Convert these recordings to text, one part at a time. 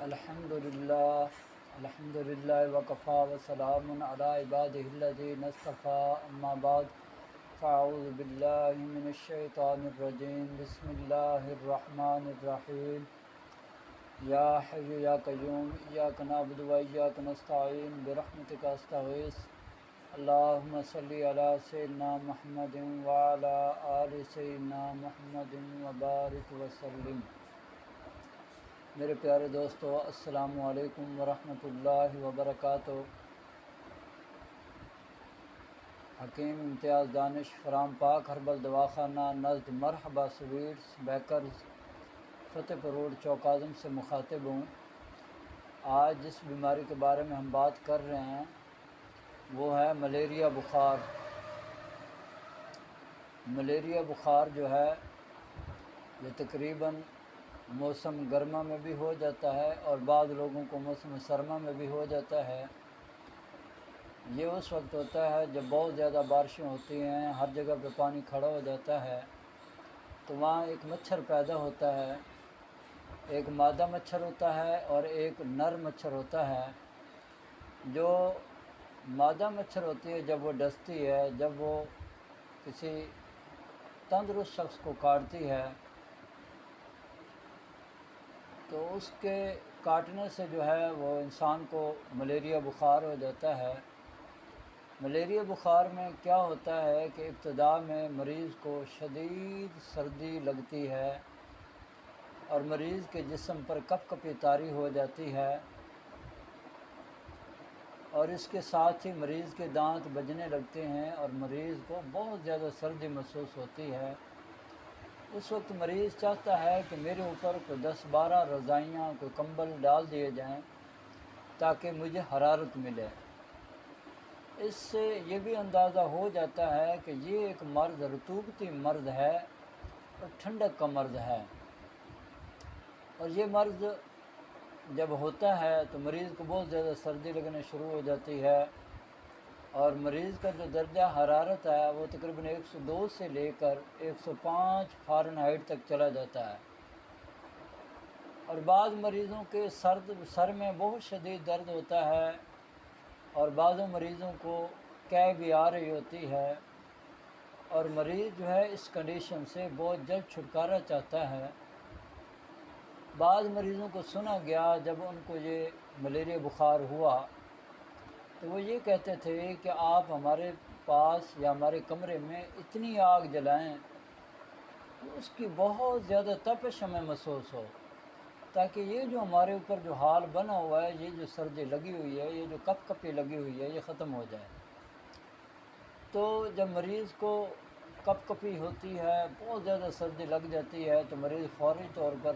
الحمدللہ وکفا وسلام علی عبادہ الذین اصطفیٰ اما بعد فاعوذ باللہ من الشیطان الرجیم بسم اللہ الرحمن الرحیم یا حی یا قیوم ایاک نعبد و ایاک نستعین برحمتک استغیث اللہم صلی علی سیدنا محمد وعلی آل سیدنا محمد وبارک وسلم۔ میرے پیارے دوستو، السلام علیکم ورحمۃ اللہ وبرکاتہ۔ حکیم امتیاز دانش فرام پاک ہربل دواخانہ نزد مرحبا سویٹس بیکرز فتح پور روڈ چوک اعظم سے مخاطب ہوں۔ آج جس بیماری کے بارے میں ہم بات کر رہے ہیں وہ ہے ملیریا بخار۔ ملیریا بخار جو ہے یہ تقریباً موسم گرما میں بھی ہو جاتا ہے اور بعض لوگوں کو موسم سرما میں بھی ہو جاتا ہے۔ یہ اس وقت ہوتا ہے جب بہت زیادہ بارشیں ہوتی ہیں، ہر جگہ پہ پانی کھڑا ہو جاتا ہے، تو وہاں ایک مچھر پیدا ہوتا ہے، ایک مادہ مچھر ہوتا ہے اور ایک نر مچھر ہوتا ہے۔ جو مادہ مچھر ہوتی ہے جب وہ ڈستی ہے، جب وہ کسی تندرست شخص کو کاٹتی ہے تو اس کے کاٹنے سے جو ہے وہ انسان کو ملیریا بخار ہو جاتا ہے۔ ملیریا بخار میں کیا ہوتا ہے کہ ابتدا میں مریض کو شدید سردی لگتی ہے اور مریض کے جسم پر کپ کپی طاری ہو جاتی ہے، اور اس کے ساتھ ہی مریض کے دانت بجنے لگتے ہیں اور مریض کو بہت زیادہ سردی محسوس ہوتی ہے۔ اس وقت مریض چاہتا ہے کہ میرے اوپر کوئی 10-12 رضائیاں، کوئی کمبل ڈال دیے جائیں تاکہ مجھے حرارت ملے۔ اس سے یہ بھی اندازہ ہو جاتا ہے کہ یہ ایک مرض رطوبتی مرض ہے اور ٹھنڈک کا مرض ہے، اور یہ مرض جب ہوتا ہے تو مریض کو بہت زیادہ سردی لگنے شروع ہو جاتی ہے، اور مریض کا جو درجہ حرارت ہے وہ تقریباً 102 سے لے کر 105 فارنہائٹ تک چلا جاتا ہے، اور بعض مریضوں کے سر میں بہت شدید درد ہوتا ہے، اور بعضوں مریضوں کو قے بھی آ رہی ہوتی ہے، اور مریض جو ہے اس کنڈیشن سے بہت جلد چھٹکارا چاہتا ہے۔ بعض مریضوں کو سنا گیا جب ان کو یہ ملیریا بخار ہوا تو وہ یہ کہتے تھے کہ آپ ہمارے پاس یا ہمارے کمرے میں اتنی آگ جلائیں کہ اس کی بہت زیادہ تپش ہمیں محسوس ہو، تاکہ یہ جو ہمارے اوپر جو حال بنا ہوا ہے، یہ جو سردی لگی ہوئی ہے، یہ جو کپ کپی لگی ہوئی ہے، یہ ختم ہو جائے۔ تو جب مریض کو کپ کپی ہوتی ہے، بہت زیادہ سردی لگ جاتی ہے، تو مریض فوری طور پر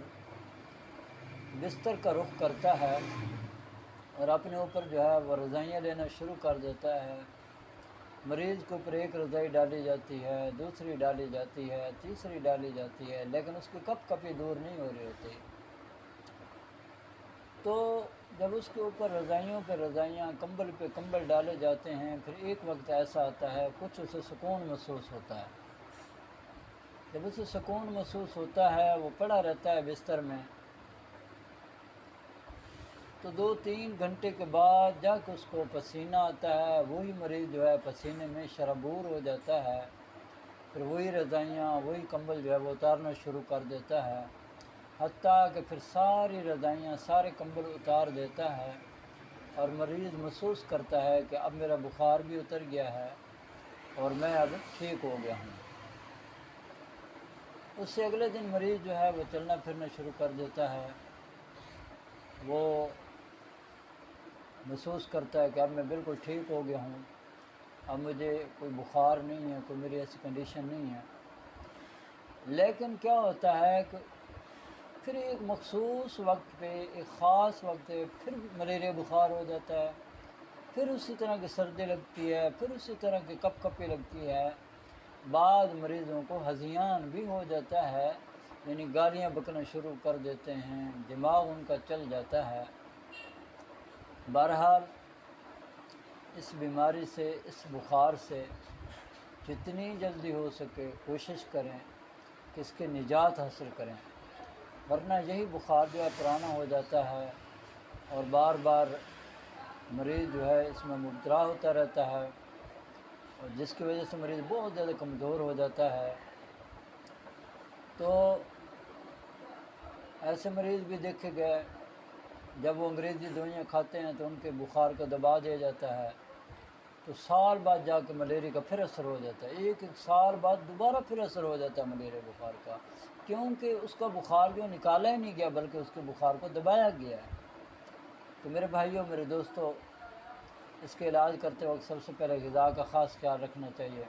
بستر کا رخ کرتا ہے اور اپنے اوپر جو ہے وہ رضائیاں لینا شروع کر دیتا ہے۔ مریض کے اوپر ایک رضائی ڈالی جاتی ہے، دوسری ڈالی جاتی ہے، تیسری ڈالی جاتی ہے، لیکن اس کی کپ کپی دور نہیں ہو رہی ہوتی۔ تو جب اس کے اوپر رضائیوں پہ رضائیاں، کمبل پہ کمبل ڈالے جاتے ہیں، پھر ایک وقت ایسا آتا ہے کچھ اسے سکون محسوس ہوتا ہے۔ جب اسے سکون محسوس ہوتا ہے، وہ پڑا رہتا ہے بستر میں، تو 2-3 گھنٹے کے بعد جا کے اس کو پسینہ آتا ہے۔ وہی مریض جو ہے پسینے میں شرابور ہو جاتا ہے، پھر وہی رضائیاں، وہی کمبل جو ہے وہ اتارنا شروع کر دیتا ہے، حتیٰ کہ پھر ساری رضائیاں، سارے کمبل اتار دیتا ہے، اور مریض محسوس کرتا ہے کہ اب میرا بخار بھی اتر گیا ہے اور میں اب ٹھیک ہو گیا ہوں۔ اس سے اگلے دن مریض جو ہے وہ چلنا پھرنا شروع کر دیتا ہے، وہ محسوس کرتا ہے کہ اب میں بالکل ٹھیک ہو گیا ہوں، اب مجھے کوئی بخار نہیں ہے، کوئی میری ایسی کنڈیشن نہیں ہے۔ لیکن کیا ہوتا ہے کہ پھر ایک مخصوص وقت پہ، ایک خاص وقت پہ پھر ملیریا بخار ہو جاتا ہے، پھر اسی طرح کی سردی لگتی ہے، پھر اسی طرح کی کپ کپی لگتی ہے۔ بعض مریضوں کو ہذیان بھی ہو جاتا ہے، یعنی گالیاں بکنا شروع کر دیتے ہیں، دماغ ان کا چل جاتا ہے۔ بہرحال اس بیماری سے، اس بخار سے جتنی جلدی ہو سکے کوشش کریں کہ اس کے نجات حاصل کریں، ورنہ یہی بخار جو ہے پرانا ہو جاتا ہے اور بار بار مریض جو ہے اس میں مبتلا ہوتا رہتا ہے، اور جس کی وجہ سے مریض بہت زیادہ کمزور ہو جاتا ہے۔ تو ایسے مریض بھی دیکھے گئے، جب وہ انگریزی دوائیاں کھاتے ہیں تو ان کے بخار کو دبا دیا جاتا ہے، تو سال بعد جا کے ملیریا کا پھر اثر ہو جاتا ہے، ایک سال بعد دوبارہ پھر اثر ہو جاتا ہے ملیریا بخار کا، کیونکہ اس کا بخار جو نکالا ہی نہیں گیا بلکہ اس کے بخار کو دبایا گیا ہے۔ تو میرے بھائیوں، میرے دوستوں، اس کے علاج کرتے وقت سب سے پہلے غذا کا خاص خیال رکھنا چاہیے۔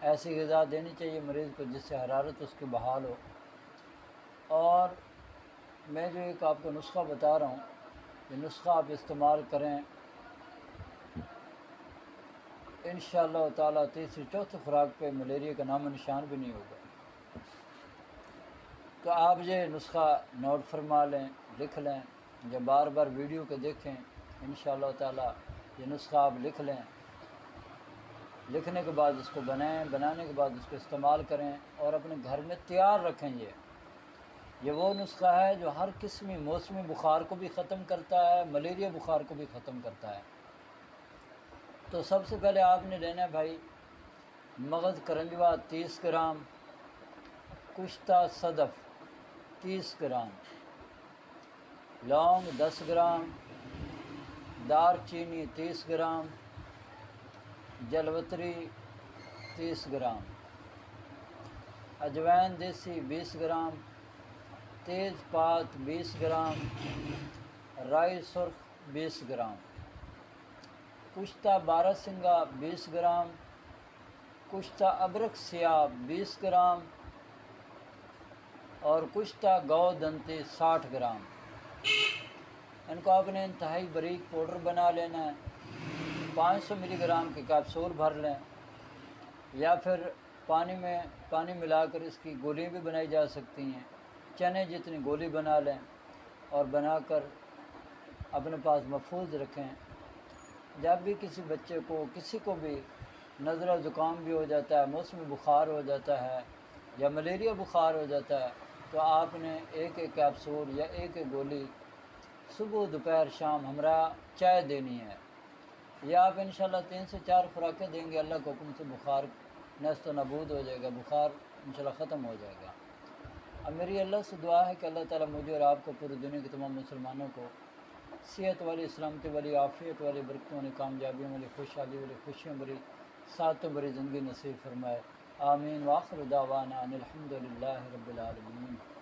ایسی غذا دینی چاہیے مریض کو جس سے حرارت اس کی بحال ہو۔ اور میں جو ایک آپ کو نسخہ بتا رہا ہوں، یہ نسخہ آپ استعمال کریں، انشاءاللہ تعالیٰ تیسری چوتھی خوراک پہ ملیریا کا نام و نشان بھی نہیں ہوگا۔ تو آپ یہ نسخہ نوٹ فرما لیں، لکھ لیں، یا بار بار ویڈیو کو دیکھیں، انشاءاللہ تعالیٰ یہ نسخہ آپ لکھ لیں، لکھنے کے بعد اس کو بنائیں، بنانے کے بعد اس کو استعمال کریں اور اپنے گھر میں تیار رکھیں۔ یہ وہ نسخہ ہے جو ہر قسمی موسمی بخار کو بھی ختم کرتا ہے، ملیریا بخار کو بھی ختم کرتا ہے۔ تو سب سے پہلے آپ نے لینا ہے بھائی، مغز کرنجوا 30 گرام، کشتہ صدف 30 گرام، لونگ 10 گرام، دار چینی 30 گرام، جلوتری 30 گرام، اجوین دیسی 20 گرام، تیز پات 20 گرام، رائی سرخ 20 گرام، کشتہ بارہ سنگا 20 گرام، کشتہ ادرک سیاہ 20 گرام، اور کشتہ گو دنتی 60 گرام۔ ان کو آپ نے انتہائی باریک پاؤڈر بنا لینا ہے۔ 500 ملی گرام کے کیپسول بھر لیں، یا پھر پانی ملا کر اس کی گولی بھی بنائی جا سکتی ہیں، چنے جتنی گولی بنا لیں اور بنا کر اپنے پاس محفوظ رکھیں۔ جب بھی کسی بچے کو، کسی کو بھی نزلہ زکام بھی ہو جاتا ہے، موسمی بخار ہو جاتا ہے یا ملیریا بخار ہو جاتا ہے، تو آپ نے ایک کیپسول یا ایک گولی صبح دوپہر شام ہمراہ چائے دینی ہے۔ یا آپ انشاءاللہ 3 سے 4 خوراکیں دیں گے، اللہ کے حکم سے بخار نیست و نابود ہو جائے گا، بخار انشاءاللہ ختم ہو جائے گا۔ اب میری اللہ سے دعا ہے کہ اللہ تعالیٰ مجھے اور آپ کو، پوری دنیا کے تمام مسلمانوں کو صحت والی، سلامتی والی، عافیت والی، برکتوں والی، کامیابیوں والی، خوشحالی والی، خوشیوں بری، ساتوں بری زندگی نصیب فرمائے۔ آمین۔ وآخر دعوانا ان الحمد للہ رب العالمین۔